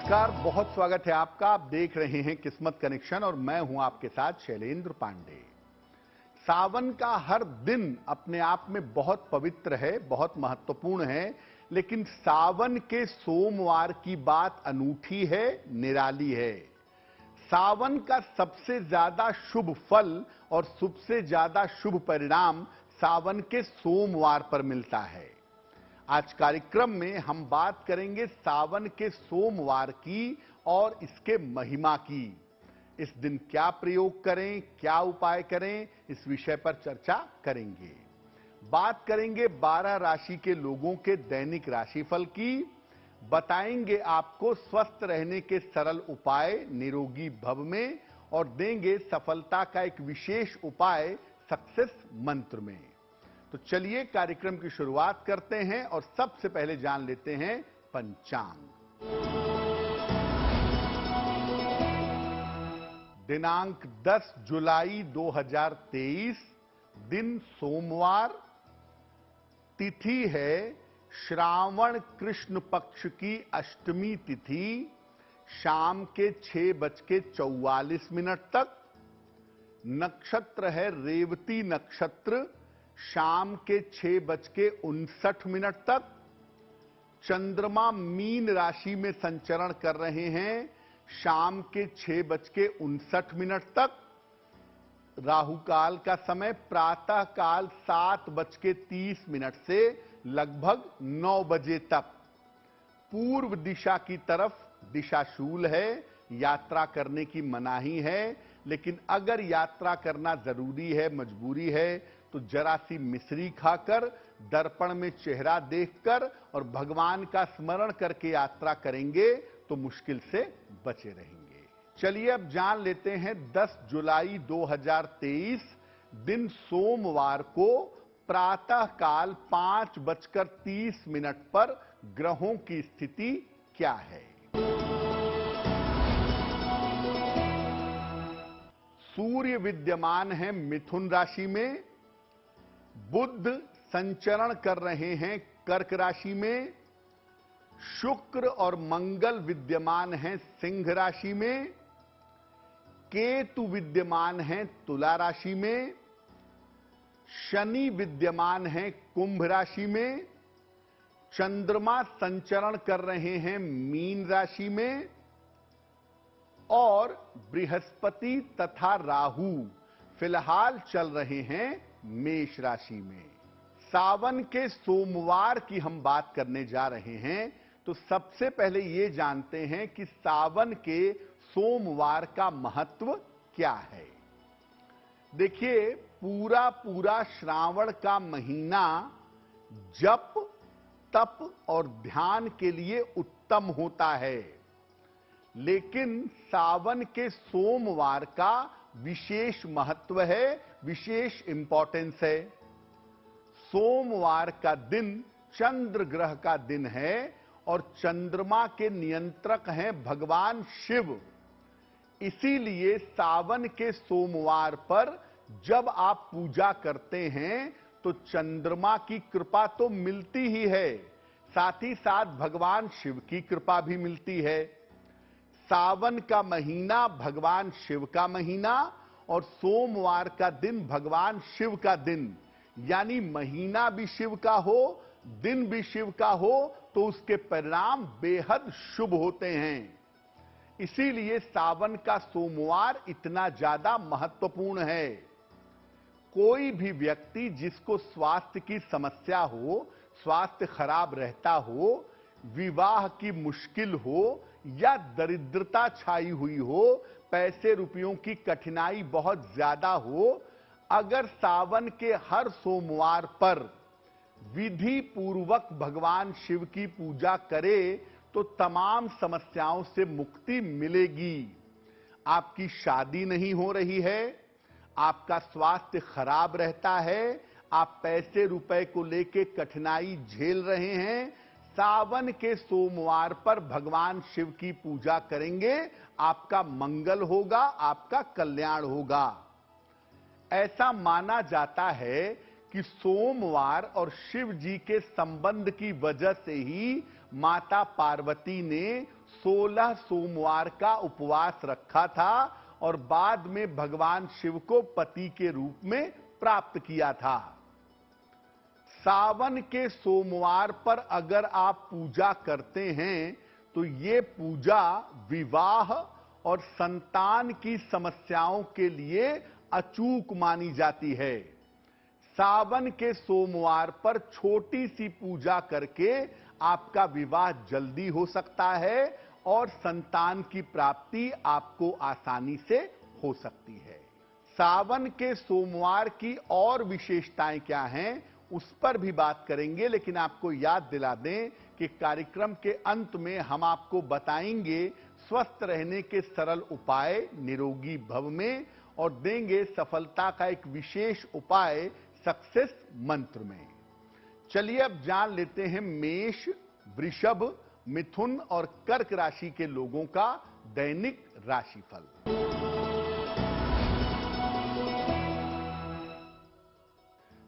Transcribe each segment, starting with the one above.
नमस्कार, बहुत स्वागत है आपका। आप देख रहे हैं किस्मत कनेक्शन और मैं हूं आपके साथ शैलेंद्र पांडे। सावन का हर दिन अपने आप में बहुत पवित्र है, बहुत महत्वपूर्ण है, लेकिन सावन के सोमवार की बात अनूठी है, निराली है। सावन का सबसे ज्यादा शुभ फल और सबसे ज्यादा शुभ परिणाम सावन के सोमवार पर मिलता है। आज कार्यक्रम में हम बात करेंगे सावन के सोमवार की और इसके महिमा की। इस दिन क्या प्रयोग करें, क्या उपाय करें, इस विषय पर चर्चा करेंगे। बात करेंगे 12 राशि के लोगों के दैनिक राशिफल की। बताएंगे आपको स्वस्थ रहने के सरल उपाय निरोगी भव में, और देंगे सफलता का एक विशेष उपाय सक्सेस मंत्र में। तो चलिए कार्यक्रम की शुरुआत करते हैं और सबसे पहले जान लेते हैं पंचांग। दिनांक 10 जुलाई 2023, दिन सोमवार, तिथि है श्रावण कृष्ण पक्ष की अष्टमी तिथि, शाम के 6:44 तक। नक्षत्र है रेवती नक्षत्र, शाम के 6:59 तक। चंद्रमा मीन राशि में संचरण कर रहे हैं, शाम के 6:59 तक। राहु काल का समय प्रातः काल 7:30 से लगभग 9 बजे तक। पूर्व दिशा की तरफ दिशाशूल है, यात्रा करने की मनाही है, लेकिन अगर यात्रा करना जरूरी है, मजबूरी है, तो जरा सी मिश्री खाकर, दर्पण में चेहरा देखकर और भगवान का स्मरण करके यात्रा करेंगे तो मुश्किल से बचे रहेंगे। चलिए अब जान लेते हैं 10 जुलाई 2023, दिन सोमवार को प्रातः काल 5:30 पर ग्रहों की स्थिति क्या है। सूर्य विद्यमान है मिथुन राशि में, बुध संचरण कर रहे हैं कर्क राशि में, शुक्र और मंगल विद्यमान हैं सिंह राशि में, केतु विद्यमान हैं तुला राशि में, शनि विद्यमान हैं कुंभ राशि में, चंद्रमा संचरण कर रहे हैं मीन राशि में, और बृहस्पति तथा राहु फिलहाल चल रहे हैं मेष राशि में। सावन के सोमवार की हम बात करने जा रहे हैं, तो सबसे पहले यह जानते हैं कि सावन के सोमवार का महत्व क्या है। देखिए, पूरा श्रावण का महीना जप, तप और ध्यान के लिए उत्तम होता है, लेकिन सावन के सोमवार का विशेष महत्व है, विशेष इंपॉर्टेंस है। सोमवार का दिन चंद्र ग्रह का दिन है और चंद्रमा के नियंत्रक हैं भगवान शिव। इसीलिए सावन के सोमवार पर जब आप पूजा करते हैं तो चंद्रमा की कृपा तो मिलती ही है, साथ ही साथ भगवान शिव की कृपा भी मिलती है। सावन का महीना भगवान शिव का महीना और सोमवार का दिन भगवान शिव का दिन, यानी महीना भी शिव का हो, दिन भी शिव का हो, तो उसके परिणाम बेहद शुभ होते हैं। इसीलिए सावन का सोमवार इतना ज्यादा महत्वपूर्ण है। कोई भी व्यक्ति जिसको स्वास्थ्य की समस्या हो, स्वास्थ्य खराब रहता हो, विवाह की मुश्किल हो या दरिद्रता छाई हुई हो, पैसे रुपयों की कठिनाई बहुत ज्यादा हो, अगर सावन के हर सोमवार पर विधि पूर्वक भगवान शिव की पूजा करे तो तमाम समस्याओं से मुक्ति मिलेगी। आपकी शादी नहीं हो रही है, आपका स्वास्थ्य खराब रहता है, आप पैसे रुपए को लेके कठिनाई झेल रहे हैं, सावन के सोमवार पर भगवान शिव की पूजा करेंगे, आपका मंगल होगा, आपका कल्याण होगा। ऐसा माना जाता है कि सोमवार और शिव जी के संबंध की वजह से ही माता पार्वती ने 16 सोमवार का उपवास रखा था और बाद में भगवान शिव को पति के रूप में प्राप्त किया था। सावन के सोमवार पर अगर आप पूजा करते हैं तो ये पूजा विवाह और संतान की समस्याओं के लिए अचूक मानी जाती है। सावन के सोमवार पर छोटी सी पूजा करके आपका विवाह जल्दी हो सकता है और संतान की प्राप्ति आपको आसानी से हो सकती है। सावन के सोमवार की और विशेषताएं क्या हैं उस पर भी बात करेंगे, लेकिन आपको याद दिला दें कि कार्यक्रम के अंत में हम आपको बताएंगे स्वस्थ रहने के सरल उपाय निरोगी भव में और देंगे सफलता का एक विशेष उपाय सक्सेस मंत्र में। चलिए अब जान लेते हैं मेष, वृषभ, मिथुन और कर्क राशि के लोगों का दैनिक राशिफल।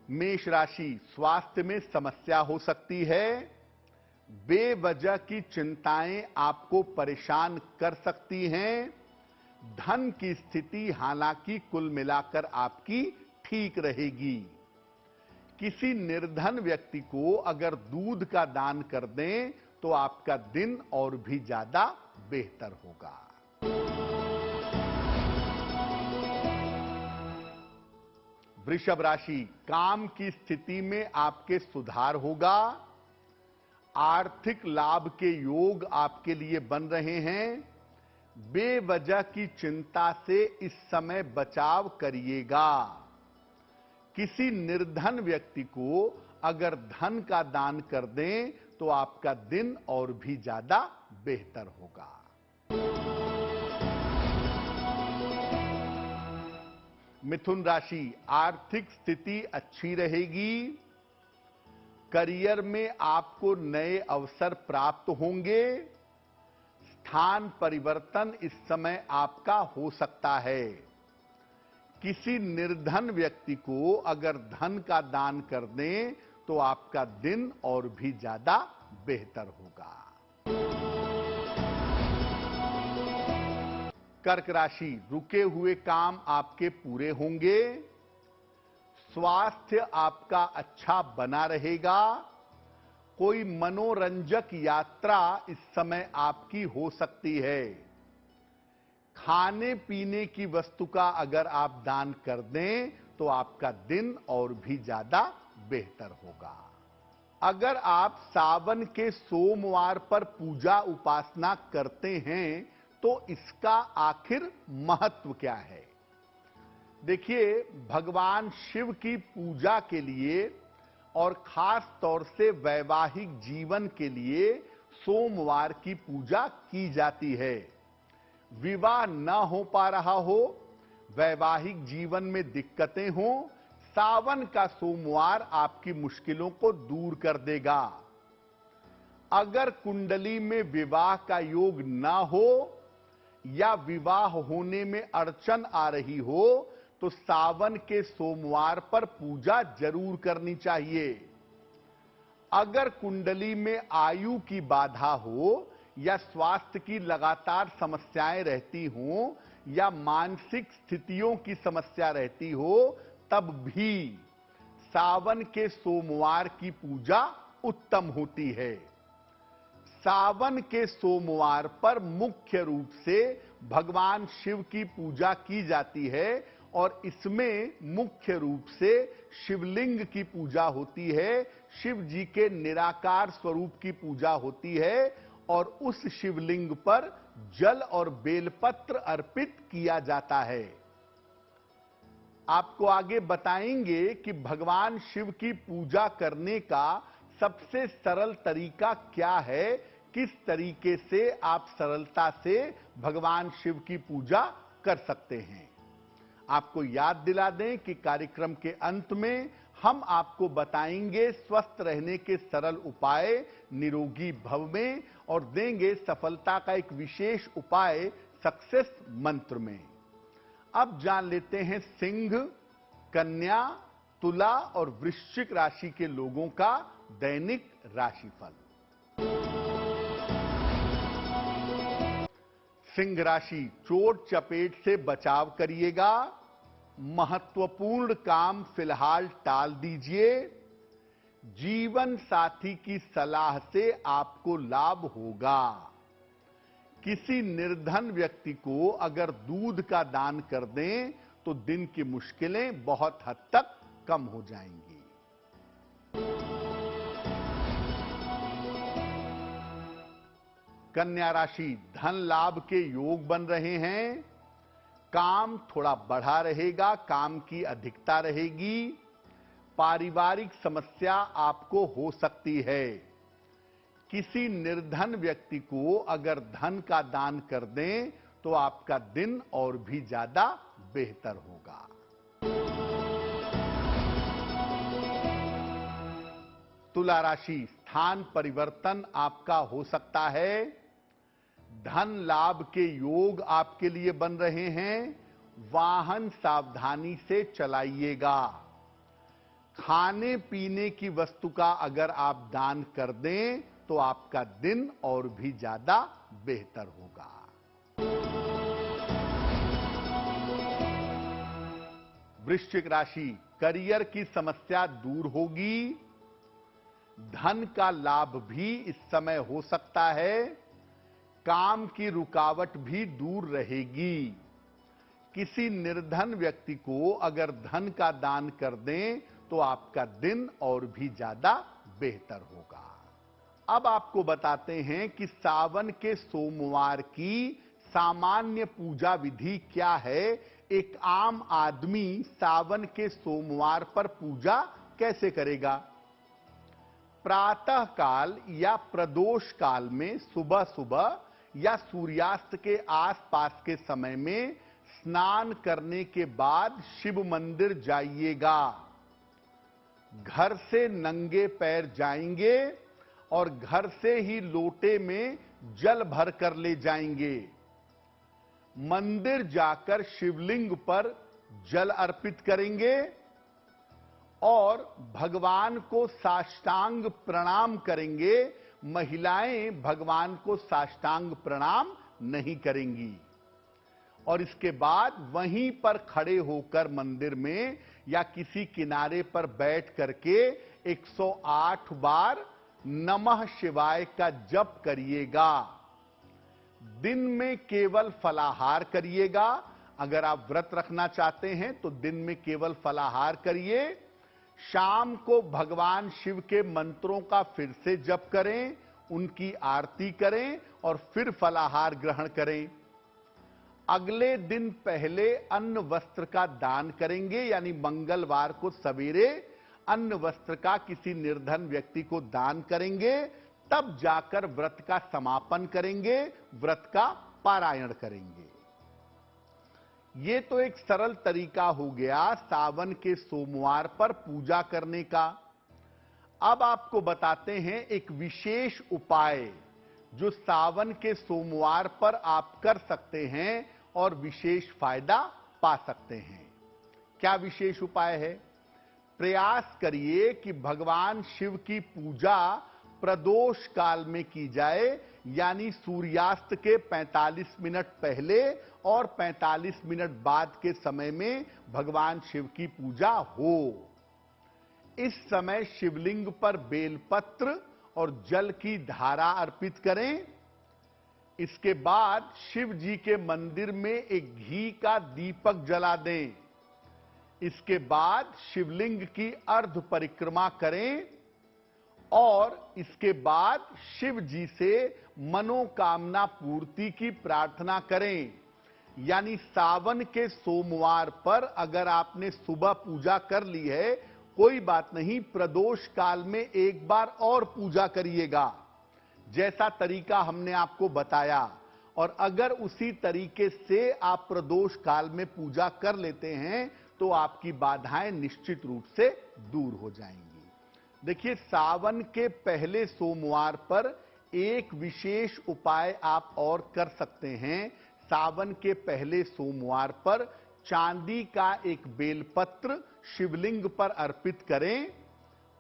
मेष राशि, स्वास्थ्य में समस्या हो सकती है। बेवजह की चिंताएं आपको परेशान कर सकती हैं। धन की स्थिति हालांकि कुल मिलाकर आपकी ठीक रहेगी। किसी निर्धन व्यक्ति को अगर दूध का दान कर दें तो आपका दिन और भी ज्यादा बेहतर होगा। वृषभ राशि, काम की स्थिति में आपके सुधार होगा। आर्थिक लाभ के योग आपके लिए बन रहे हैं। बेवजह की चिंता से इस समय बचाव करिएगा। किसी निर्धन व्यक्ति को अगर धन का दान कर दें तो आपका दिन और भी ज्यादा बेहतर होगा। मिथुन राशि, आर्थिक स्थिति अच्छी रहेगी। करियर में आपको नए अवसर प्राप्त होंगे। स्थान परिवर्तन इस समय आपका हो सकता है। किसी निर्धन व्यक्ति को अगर धन का दान कर दें तो आपका दिन और भी ज्यादा बेहतर होगा। कर्क राशि, रुके हुए काम आपके पूरे होंगे। स्वास्थ्य आपका अच्छा बना रहेगा। कोई मनोरंजक यात्रा इस समय आपकी हो सकती है। खाने पीने की वस्तु का अगर आप दान कर दें तो आपका दिन और भी ज्यादा बेहतर होगा। अगर आप सावन के सोमवार पर पूजा उपासना करते हैं तो इसका आखिर महत्व क्या है? देखिए, भगवान शिव की पूजा के लिए और खास तौर से वैवाहिक जीवन के लिए सोमवार की पूजा की जाती है। विवाह न हो पा रहा हो, वैवाहिक जीवन में दिक्कतें हो, सावन का सोमवार आपकी मुश्किलों को दूर कर देगा। अगर कुंडली में विवाह का योग ना हो या विवाह होने में अड़चन आ रही हो तो सावन के सोमवार पर पूजा जरूर करनी चाहिए। अगर कुंडली में आयु की बाधा हो या स्वास्थ्य की लगातार समस्याएं रहती हों या मानसिक स्थितियों की समस्या रहती हो तब भी सावन के सोमवार की पूजा उत्तम होती है। सावन के सोमवार पर मुख्य रूप से भगवान शिव की पूजा की जाती है और इसमें मुख्य रूप से शिवलिंग की पूजा होती है। शिव जी के निराकार स्वरूप की पूजा होती है और उस शिवलिंग पर जल और बेलपत्र अर्पित किया जाता है। आपको आगे बताएंगे कि भगवान शिव की पूजा करने का सबसे सरल तरीका क्या है, किस तरीके से आप सरलता से भगवान शिव की पूजा कर सकते हैं। आपको याद दिला दें कि कार्यक्रम के अंत में हम आपको बताएंगे स्वस्थ रहने के सरल उपाय निरोगी भव में और देंगे सफलता का एक विशेष उपाय सक्सेस मंत्र में। अब जान लेते हैं सिंह, कन्या, तुला और वृश्चिक राशि के लोगों का दैनिक राशिफल। सिंह राशि, चोट चपेट से बचाव करिएगा। महत्वपूर्ण काम फिलहाल टाल दीजिए। जीवन साथी की सलाह से आपको लाभ होगा। किसी निर्धन व्यक्ति को अगर दूध का दान कर दें तो दिन की मुश्किलें बहुत हद तक कम हो जाएंगी। कन्या राशि, धन लाभ के योग बन रहे हैं। काम थोड़ा बढ़ा रहेगा, काम की अधिकता रहेगी। पारिवारिक समस्या आपको हो सकती है। किसी निर्धन व्यक्ति को अगर धन का दान कर दें तो आपका दिन और भी ज्यादा बेहतर होगा। तुला राशि, स्थान परिवर्तन आपका हो सकता है। धन लाभ के योग आपके लिए बन रहे हैं। वाहन सावधानी से चलाइएगा। खाने पीने की वस्तु का अगर आप दान कर दें तो आपका दिन और भी ज्यादा बेहतर होगा। वृश्चिक राशि, करियर की समस्या दूर होगी। धन का लाभ भी इस समय हो सकता है। काम की रुकावट भी दूर रहेगी। किसी निर्धन व्यक्ति को अगर धन का दान कर दें तो आपका दिन और भी ज्यादा बेहतर होगा। अब आपको बताते हैं कि सावन के सोमवार की सामान्य पूजा विधि क्या है। एक आम आदमी सावन के सोमवार पर पूजा कैसे करेगा। प्रातः काल या प्रदोष काल में सुबह सुबह या सूर्यास्त के आसपास के समय में स्नान करने के बाद शिव मंदिर जाइएगा। घर से नंगे पैर जाएंगे और घर से ही लोटे में जल भर कर ले जाएंगे। मंदिर जाकर शिवलिंग पर जल अर्पित करेंगे और भगवान को साष्टांग प्रणाम करेंगे। महिलाएं भगवान को साष्टांग प्रणाम नहीं करेंगी। और इसके बाद वहीं पर खड़े होकर मंदिर में या किसी किनारे पर बैठ करके 108 बार नमः शिवाय का जप करिएगा। दिन में केवल फलाहार करिएगा। अगर आप व्रत रखना चाहते हैं तो दिन में केवल फलाहार करिए। शाम को भगवान शिव के मंत्रों का फिर से जप करें, उनकी आरती करें और फिर फलाहार ग्रहण करें। अगले दिन पहले अन्न वस्त्र का दान करेंगे, यानी मंगलवार को सवेरे अन्न वस्त्र का किसी निर्धन व्यक्ति को दान करेंगे। तब जाकर व्रत का समापन करेंगे, व्रत का पारायण करेंगे। ये तो एक सरल तरीका हो गया सावन के सोमवार पर पूजा करने का। अब आपको बताते हैं एक विशेष उपाय जो सावन के सोमवार पर आप कर सकते हैं और विशेष फायदा पा सकते हैं। क्या विशेष उपाय है? प्रयास करिए कि भगवान शिव की पूजा प्रदोष काल में की जाए, यानी सूर्यास्त के 45 मिनट पहले और 45 मिनट बाद के समय में भगवान शिव की पूजा हो। इस समय शिवलिंग पर बेलपत्र और जल की धारा अर्पित करें। इसके बाद शिव जी के मंदिर में एक घी का दीपक जला दें। इसके बाद शिवलिंग की अर्ध परिक्रमा करें और इसके बाद शिव जी से मनोकामना पूर्ति की प्रार्थना करें। यानी सावन के सोमवार पर अगर आपने सुबह पूजा कर ली है, कोई बात नहीं, प्रदोष काल में एक बार और पूजा करिएगा जैसा तरीका हमने आपको बताया। और अगर उसी तरीके से आप प्रदोष काल में पूजा कर लेते हैं तो आपकी बाधाएं निश्चित रूप से दूर हो जाएंगी। देखिए, सावन के पहले सोमवार पर एक विशेष उपाय आप और कर सकते हैं। सावन के पहले सोमवार पर चांदी का एक बेलपत्र शिवलिंग पर अर्पित करें,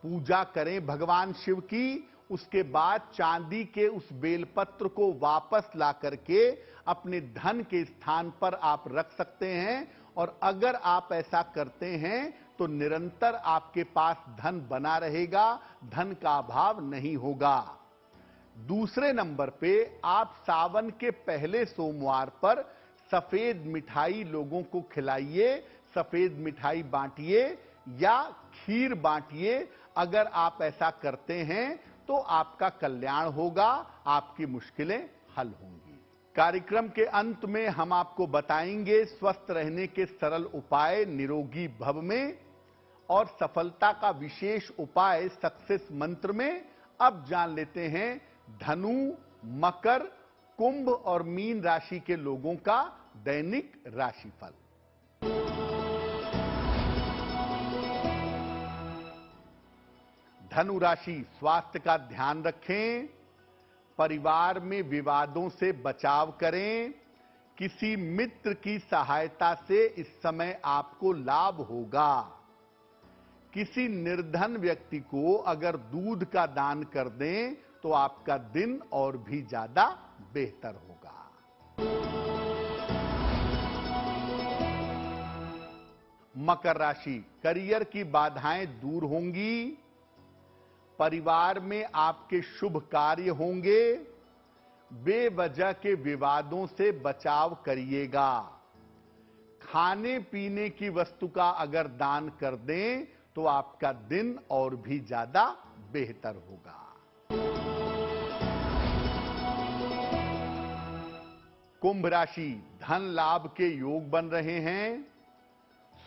पूजा करें भगवान शिव की। उसके बाद चांदी के उस बेलपत्र को वापस ला करके अपने धन के स्थान पर आप रख सकते हैं। और अगर आप ऐसा करते हैं तो निरंतर आपके पास धन बना रहेगा, धन का अभाव नहीं होगा। दूसरे नंबर पे आप सावन के पहले सोमवार पर सफेद मिठाई लोगों को खिलाइए, सफेद मिठाई बांटिए या खीर बांटिए। अगर आप ऐसा करते हैं तो आपका कल्याण होगा, आपकी मुश्किलें हल होंगी। कार्यक्रम के अंत में हम आपको बताएंगे स्वस्थ रहने के सरल उपाय निरोगी भव में, और सफलता का विशेष उपाय सक्सेस मंत्र में। अब जान लेते हैं धनु, मकर, कुंभ और मीन राशि के लोगों का दैनिक राशिफल। धनु राशि, स्वास्थ्य का ध्यान रखें, परिवार में विवादों से बचाव करें, किसी मित्र की सहायता से इस समय आपको लाभ होगा। किसी निर्धन व्यक्ति को अगर दूध का दान कर दें तो आपका दिन और भी ज्यादा बेहतर होगा। मकर राशि, करियर की बाधाएं दूर होंगी, परिवार में आपके शुभ कार्य होंगे, बेवजह के विवादों से बचाव करिएगा। खाने पीने की वस्तु का अगर दान कर दें तो आपका दिन और भी ज्यादा बेहतर होगा। कुंभ राशि, धन लाभ के योग बन रहे हैं,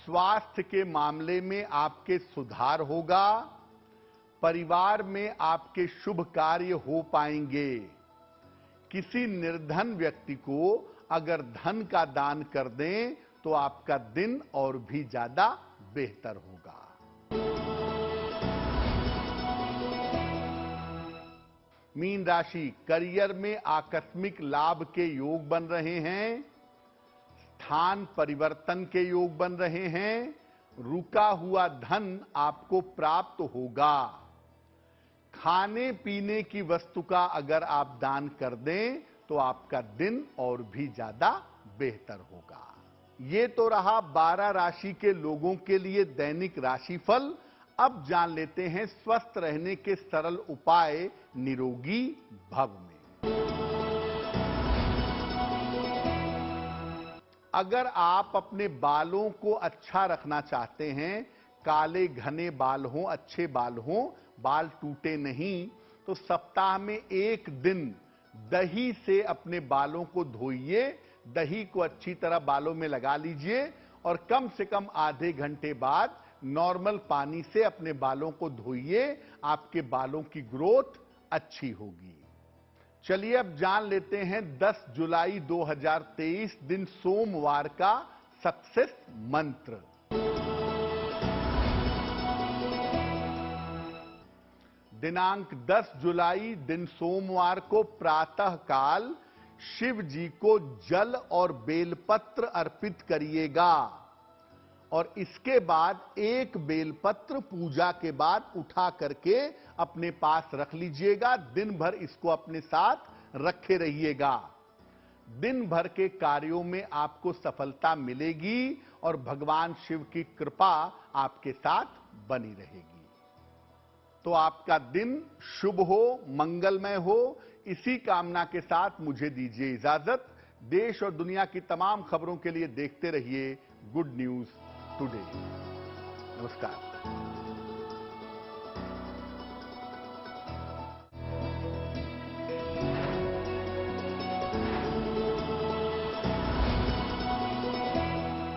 स्वास्थ्य के मामले में आपके सुधार होगा, परिवार में आपके शुभ कार्य हो पाएंगे। किसी निर्धन व्यक्ति को अगर धन का दान कर दें तो आपका दिन और भी ज्यादा बेहतर होगा। मीन राशि, करियर में आकस्मिक लाभ के योग बन रहे हैं, स्थान परिवर्तन के योग बन रहे हैं, रुका हुआ धन आपको प्राप्त होगा। खाने पीने की वस्तु का अगर आप दान कर दें तो आपका दिन और भी ज्यादा बेहतर होगा। ये तो रहा 12 राशि के लोगों के लिए दैनिक राशिफल। अब जान लेते हैं स्वस्थ रहने के सरल उपाय निरोगी भव में। अगर आप अपने बालों को अच्छा रखना चाहते हैं, काले घने बाल हों, अच्छे बाल हों, बाल टूटे नहीं, तो सप्ताह में एक दिन दही से अपने बालों को धोइए। दही को अच्छी तरह बालों में लगा लीजिए और कम से कम आधे घंटे बाद नॉर्मल पानी से अपने बालों को धोइए। आपके बालों की ग्रोथ अच्छी होगी। चलिए अब जान लेते हैं 10 जुलाई 2023 दिन सोमवार का सक्सेस मंत्र। दिनांक 10 जुलाई दिन सोमवार को प्रातः काल शिव जी को जल और बेलपत्र अर्पित करिएगा और इसके बाद एक बेलपत्र पूजा के बाद उठा करके अपने पास रख लीजिएगा। दिन भर इसको अपने साथ रखे रहिएगा। दिन भर के कार्यों में आपको सफलता मिलेगी और भगवान शिव की कृपा आपके साथ बनी रहेगी। तो आपका दिन शुभ हो, मंगलमय हो, इसी कामना के साथ मुझे दीजिए इजाजत। देश और दुनिया की तमाम खबरों के लिए देखते रहिए गुड न्यूज टुडे। नमस्कार।